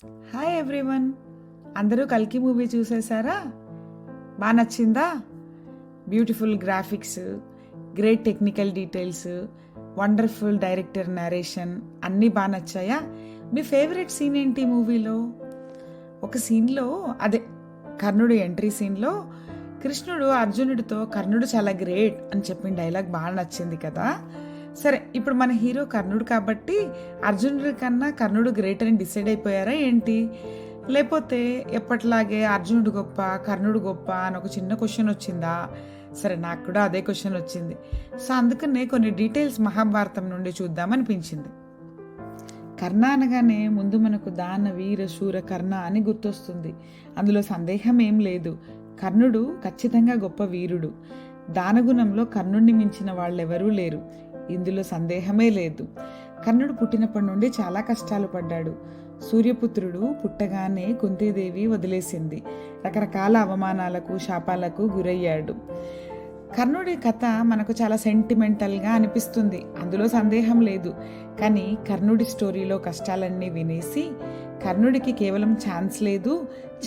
Hi everyone, అందరూ కల్కి movie చూసేసారా? బాగా నచ్చిందా? Beautiful graphics, great technical details, wonderful director narration అన్నీ బాగా నచ్చాయా? మీ ఫేవరెట్ సీన్ ఏంటి మూవీలో? ఒక సీన్లో అదే కర్ణుడు ఎంట్రీ సీన్లో కృష్ణుడు అర్జునుడితో కర్ణుడు చాలా గ్రేట్ అని చెప్పిన డైలాగ్ బాగా నచ్చింది కదా. సరే, ఇప్పుడు మన హీరో కర్ణుడు కాబట్టి అర్జునుడి కన్నా కర్ణుడు గ్రేట్ అని డిసైడ్ అయిపోయారా ఏంటి? లేకపోతే ఎప్పటిలాగే అర్జునుడు గొప్ప కర్ణుడు గొప్ప అని ఒక చిన్న క్వశ్చన్ వచ్చిందా? సరే, నాకు కూడా అదే క్వశ్చన్ వచ్చింది. సో అందుకనే కొన్ని డీటెయిల్స్ మహాభారతం నుండి చూద్దామనిపించింది. కర్ణ అనగానే ముందు మనకు దాన వీర శూర కర్ణ అని గుర్తొస్తుంది. అందులో సందేహం ఏం లేదు. కర్ణుడు ఖచ్చితంగా గొప్ప వీరుడు. దానగుణంలో కర్ణుడిని మించిన వాళ్ళెవరూ లేరు. ఇందులో సందేహమే లేదు. కర్ణుడు పుట్టినప్పటి నుండి చాలా కష్టాలు పడ్డాడు. సూర్యపుత్రుడు పుట్టగానే కుంతీదేవి వదిలేసింది. రకరకాల అవమానాలకు శాపాలకు గురయ్యాడు. కర్ణుడి కథ మనకు చాలా సెంటిమెంటల్గా అనిపిస్తుంది, అందులో సందేహం లేదు. కానీ కర్ణుడి స్టోరీలో కష్టాలన్నీ వినేసి కర్ణుడికి కేవలం ఛాన్స్ లేదు,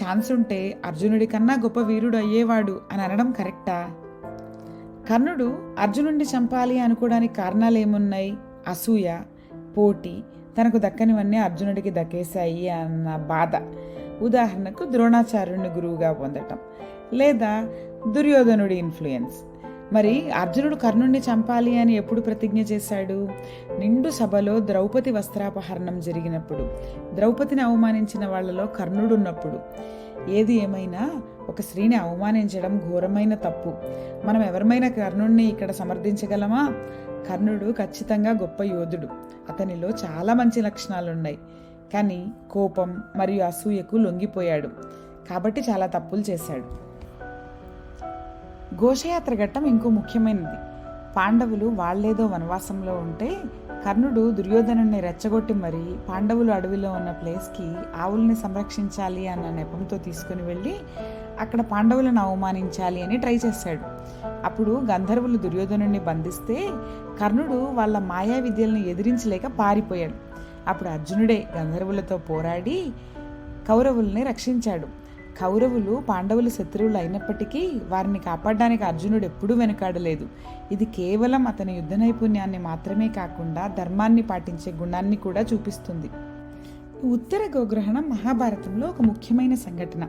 ఛాన్స్ ఉంటే అర్జునుడి కన్నా గొప్ప వీరుడు అయ్యేవాడు అని అనడం కరెక్టా? కర్ణుడు అర్జునుడిని చంపాలి అనుకోవడానికి కారణాలు ఏమున్నాయి? అసూయ, పోటీ, తనకు దక్కనివన్నీ అర్జునుడికి దక్కేశాయి అన్న బాధ. ఉదాహరణకు ద్రోణాచార్యుని గురువుగా పొందటం, లేదా దుర్యోధనుడి ఇన్ఫ్లుయెన్స్. మరి అర్జునుడు కర్ణుడిని చంపాలి అని ఎప్పుడు ప్రతిజ్ఞ చేశాడు? నిండు సభలో ద్రౌపది వస్త్రాపహరణం జరిగినప్పుడు, ద్రౌపదిని అవమానించిన వాళ్లలో కర్ణుడు ఉన్నప్పుడు. ఏది ఏమైనా ఒక స్త్రీని అవమానించడం ఘోరమైన తప్పు. మనం ఎవరమైనా కర్ణుడిని ఇక్కడ సమర్థించగలమా? కర్ణుడు ఖచ్చితంగా గొప్ప యోధుడు. అతనిలో చాలా మంచి లక్షణాలున్నాయి. కానీ కోపం మరియు అసూయకు లొంగిపోయాడు కాబట్టి చాలా తప్పులు చేశాడు. ఘోషయాత్ర ఘట్టం ఇంకో ముఖ్యమైనది. పాండవులు వాళ్లేదో వనవాసంలో ఉంటే కర్ణుడు దుర్యోధనుడిని రెచ్చగొట్టి మరీ పాండవులు అడవిలో ఉన్న ప్లేస్కి ఆవుల్ని సంరక్షించాలి అన్న నెపంతో తీసుకుని వెళ్ళి అక్కడ పాండవులను అవమానించాలి అని ట్రై చేశాడు. అప్పుడు గంధర్వులు దుర్యోధనుడిని బంధిస్తే కర్ణుడు వాళ్ళ మాయా విద్యలను ఎదిరించలేక పారిపోయాడు. అప్పుడు అర్జునుడే గంధర్వులతో పోరాడి కౌరవుల్ని రక్షించాడు. కౌరవులు పాండవుల శత్రువులు అయినప్పటికీ వారిని కాపాడడానికి అర్జునుడు ఎప్పుడూ వెనుకాడలేదు. ఇది కేవలం అతని యుద్ధ నైపుణ్యాన్ని మాత్రమే కాకుండా ధర్మాన్ని పాటించే గుణాన్ని కూడా చూపిస్తుంది. ఉత్తర గోగ్రహణం మహాభారతంలో ఒక ముఖ్యమైన సంఘటన.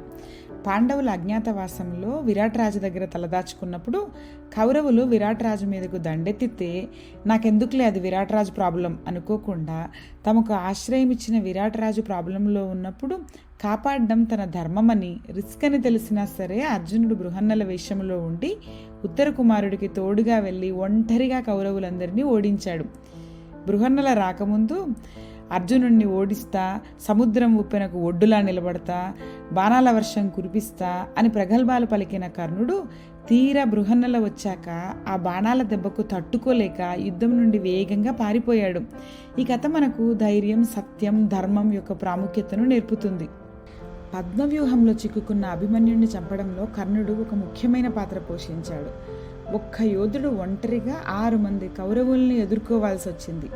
పాండవుల అజ్ఞాతవాసంలో విరాట్ రాజు దగ్గర తలదాచుకున్నప్పుడు కౌరవులు విరాట్ రాజు మీదకు దండెత్తితే నాకెందుకులే అది విరాట్ రాజు ప్రాబ్లం అనుకోకుండా తమకు ఆశ్రయం ఇచ్చిన విరాట్ రాజు ప్రాబ్లంలో ఉన్నప్పుడు కాపాడడం తన ధర్మమని రిస్క్ అని తెలిసినా సరే అర్జునుడు బృహన్నల వేషంలో ఉండి ఉత్తర కుమారుడికి తోడుగా వెళ్ళి ఒంటరిగా కౌరవులందరినీ ఓడించాడు. బృహన్నల రాకముందు అర్జునుడిని ఓడిస్తా, సముద్రం ఉప్పెనకు ఒడ్డులా నిలబడతా, బాణాల వర్షం కురిపిస్తా అని ప్రగల్భాలు పలికిన కర్ణుడు తీరా బృహన్నల వచ్చాక ఆ బాణాల దెబ్బకు తట్టుకోలేక యుద్ధం నుండి వేగంగా పారిపోయాడు. ఈ కథ మనకు ధైర్యం, సత్యం, ధర్మం యొక్క ప్రాముఖ్యతను నేర్పుతుంది. పద్మవ్యూహంలో చిక్కుకున్న అభిమన్యుడిని చంపడంలో కర్ణుడు ఒక ముఖ్యమైన పాత్ర పోషించాడు. ఒక్క యోధుడు ఒంటరిగా 6 మంది కౌరవుల్ని ఎదుర్కోవాల్సి వచ్చింది.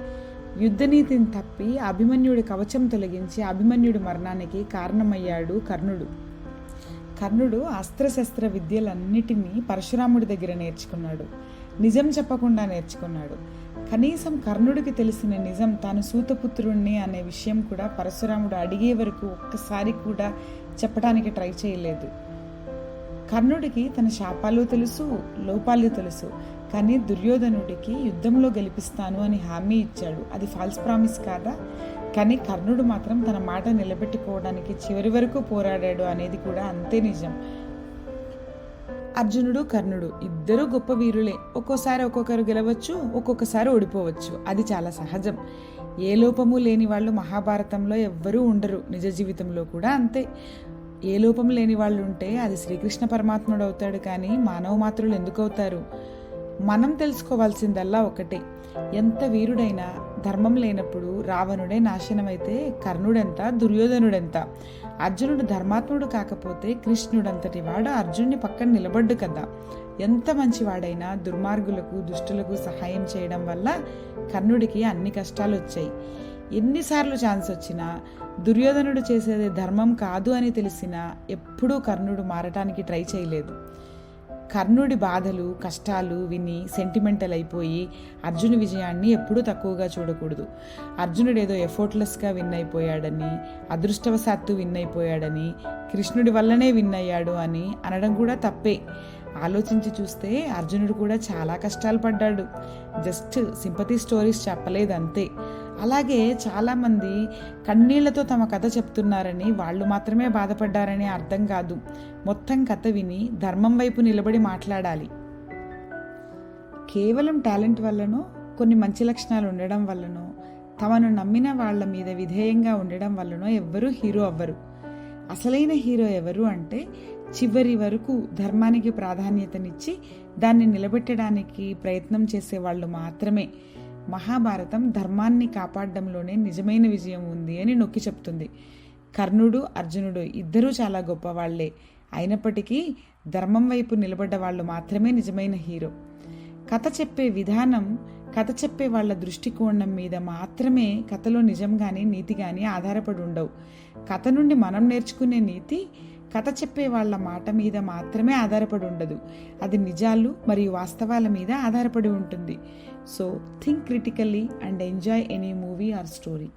యుద్ధనీతిని తప్పి అభిమన్యుడి కవచం తొలగించి అభిమన్యుడి మరణానికి కారణమయ్యాడు కర్ణుడు. కర్ణుడు అస్త్రశస్త్ర విద్యలన్నిటినీ పరశురాముడి దగ్గర నేర్చుకున్నాడు. నిజం చెప్పకుండా నేర్చుకున్నాడు. కనీసం కర్ణుడికి తెలిసిన నిజం తాను సూతపుత్రుణ్ణి అనే విషయం కూడా పరశురాముడు అడిగే వరకు ఒక్కసారి కూడా చెప్పడానికి ట్రై చేయలేదు. కర్ణుడికి తన శాపాలు తెలుసు, లోపాలు తెలుసు. కానీ దుర్యోధనుడికి యుద్ధంలో గెలిపిస్తాను అని హామీ ఇచ్చాడు. అది ఫాల్స్ ప్రామిస్ కాదా? కానీ కర్ణుడు మాత్రం తన మాట నిలబెట్టుకోవడానికి చివరి వరకు పోరాడాడు అనేది కూడా అంతే నిజం. అర్జునుడు, కర్ణుడు ఇద్దరూ గొప్ప వీరులే. ఒక్కోసారి ఒక్కొక్కరు గెలవచ్చు, ఒక్కొక్కసారి ఓడిపోవచ్చు. అది చాలా సహజం. ఏ లోపము లేని వాళ్ళు మహాభారతంలో ఎవ్వరూ ఉండరు. నిజ జీవితంలో కూడా అంతే. ఏ లోపం లేని వాళ్ళు ఉంటే అది శ్రీకృష్ణ పరమాత్ముడు అవుతాడు, కానీ మానవ మాత్రులు ఎందుకు అవుతారు? మనం తెలుసుకోవాల్సిందల్లా ఒకటే, ఎంత వీరుడైనా ధర్మం లేనప్పుడు రావణుడే నాశనమైతే కర్ణుడెంత, దుర్యోధనుడెంత? అర్జునుడు ధర్మాత్ముడు కాకపోతే కృష్ణుడంతటి వాడు అర్జునుడి పక్కన నిలబడ్డు కదా. ఎంత మంచివాడైనా దుర్మార్గులకు, దుష్టులకు సహాయం చేయడం వల్ల కర్ణుడికి అన్ని కష్టాలు వచ్చాయి. ఎన్నిసార్లు ఛాన్స్ వచ్చినా, దుర్యోధనుడు చేసేది ధర్మం కాదు అని తెలిసినా ఎప్పుడూ కర్ణుడు మారటానికి ట్రై చేయలేదు. కర్ణుడి బాధలు, కష్టాలు విని సెంటిమెంటల్ అయిపోయి అర్జును విజయాన్ని ఎప్పుడూ తక్కువగా చూడకూడదు. అర్జునుడు ఏదో ఎఫోర్ట్లెస్గా విన్ అయిపోయాడని, అదృష్టవశాత్తు విన్ అయిపోయాడని, కృష్ణుడి వల్లనే విన్ అయ్యాడు అని అనడం కూడా తప్పే. ఆలోచించి చూస్తే అర్జునుడు కూడా చాలా కష్టాలు పడ్డాడు. జస్ట్ సింపతి స్టోరీస్ చెప్పలేదు అంతే. అలాగే చాలామంది కన్నీళ్లతో తమ కథ చెప్తున్నారని, వాళ్ళు మాత్రమే బాధపడ్డారని అర్థం కాదు. మొత్తం కథ విని ధర్మం వైపు నిలబడి మాట్లాడాలి. కేవలం టాలెంట్ వల్లనో, కొన్ని మంచి లక్షణాలు ఉండడం వల్లనో, తమను నమ్మిన వాళ్ళ మీద విధేయంగా ఉండడం వల్లనో ఎవ్వరూ హీరో అవ్వరు. అసలైన హీరో ఎవరు అంటే, చివరి వరకు ధర్మానికి ప్రాధాన్యతనిచ్చి దాన్ని నిలబెట్టడానికి ప్రయత్నం చేసేవాళ్ళు మాత్రమే. మహాభారతం ధర్మాన్ని కాపాడడంలోనే నిజమైన విజయం ఉంది అని నొక్కి చెప్తుంది. కర్ణుడు, అర్జునుడు ఇద్దరూ చాలా గొప్పవాళ్లే. అయినప్పటికీ ధర్మం వైపు నిలబడ్డ వాళ్ళు మాత్రమే నిజమైన హీరో. కథ చెప్పే విధానం, కథ చెప్పే వాళ్ళ దృష్టికోణం మీద మాత్రమే కథలో నిజం కానీ నీతి కానీ ఆధారపడి ఉండవు. కథ నుండి మనం నేర్చుకునే నీతి కథ చెప్పే వాళ్ళ మాట మీద మాత్రమే ఆధారపడి ఉండదు. అది నిజాలు మరియు వాస్తవాల మీద ఆధారపడి ఉంటుంది. So think critically and enjoy any movie or story.